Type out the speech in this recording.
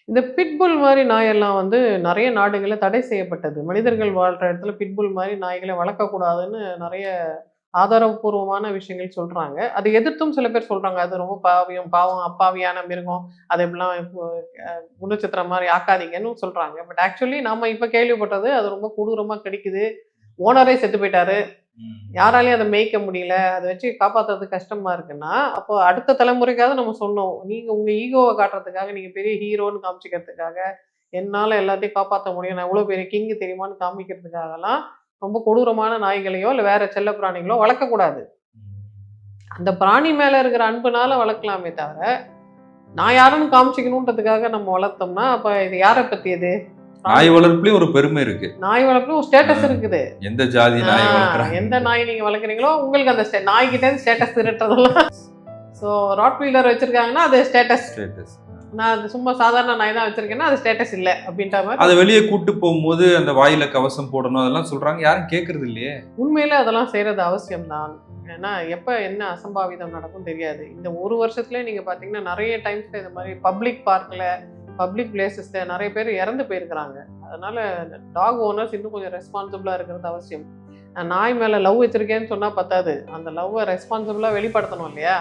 இந்த பிட்புல் மாரி நாயெல்லாம் வந்து நெறைய நாடுகள்ல தடை செய்யப்பட்டது. மனிதர்கள் வாழ்ற இடத்துல பிட்புல் மாரி நாய்கள வளர்க்கக்கூடாதுன்னு நெறைய ஆதாரப்பூர்வமான விஷயங்கள் சொல்றாங்க. அதை எதிர்த்தும் சில பேர் சொல்றாங்க. அது ரொம்ப பாவம் அப்பாவியான மிருகம். அத இப்படிலாம் இப்போ குணச்சித்திரம் மாரி ஆக்காதீங்கன்னு சொல்றாங்க. பட் ஆக்சுவலி நாம இப்ப கேள்விப்பட்டது அது ரொம்ப கொடூரமா கடிக்குது. ஓனரே செத்து போயிட்டாரு. யாராலயும் அத மேய்க்க முடியல. அத வச்சு காப்பாத்துறது கஷ்டமா இருக்குன்னா, அப்போ அடுத்த தலைமுறைக்காவது நம்ம சொன்னோம். நீங்க உங்க ஈகோவ காட்டுறதுக்காக, நீங்க பெரிய ஹீரோன்னு காமிச்சுக்கிறதுக்காக, என்னால எல்லாத்தையும் காப்பாத்த முடியும். நான் எவ்வளோ பெரிய கிங் தெரியுமான்னு காமிக்கிறதுக்காகலாம், ரொம்ப கொடூரமான நாய்களையோ, இல்ல வேற செல்ல பிராணிகளோ வளர்க்கக்கூடாது. அந்த பிராணி மேல இருக்கிற அன்புனால வளர்க்கலாமே தவிர, நான் யாருன்னு காமிச்சுக்கணுன்றதுக்காக நம்ம வளர்த்தோம்னா, அப்ப இது யார பத்தியது? நாய் வளர்ப்புலயும் ஒரு பெருமை இருக்கு. நாய் வளர்ப்புல ஒரு ஸ்டேட்டஸ் இருக்குது. எந்த ஜாதி நாய் வளர்க்குறாங்க. எந்த நாய் நீங்க வளர்க்குறீங்களோ, உங்களுக்கு அந்த நாய்கிட்ட இருந்து ஸ்டேட்டஸ் திருடுறதெல்லாம். ஸோ ராட்வீலர் வச்சிருக்காங்கன்னா, அது ஸ்டேட்டஸ். நான் அது சும்மா சாதாரண நாய் தான் வச்சிருக்கேன்னா, அது ஸ்டேட்டஸ் இல்ல அப்படின்ற மாரி. அத வெளிய கூட்டு போகும்போது அந்த வாயில கவசம் போடணும் அதெல்லாம் சொல்றாங்க. யாரும் கேட்கறது இல்லையே! உண்மையிலே அதெல்லாம் செய்றது அவசியம் தான். ஏன்னா, எப்ப என்ன அசம்பாவிதம் நடக்கும்னு தெரியாது. இந்த ஒரு வருஷத்துலயே நீங்க பார்த்தீங்கன்னா, நெறைய டைம்ஸ்ல இந்த மாரி பப்ளிக் பார்க்ல, பப்ளிக் பிளேஸஸ்ல நெறைய பேர் இறந்து போயிருக்கிறாங்க. அதனால டாக் ஓனர்ஸ் இன்னும் கொஞ்சம் ரெஸ்பான்சிபிளா இருக்கிறது அவசியம். நான் நாய் மேல லவ் வச்சிருக்கேன்னு சொன்னா பத்தாது. அந்த லவ்வ ரெஸ்பான்சிபிளா வெளிப்படுத்தணும் இல்லையா?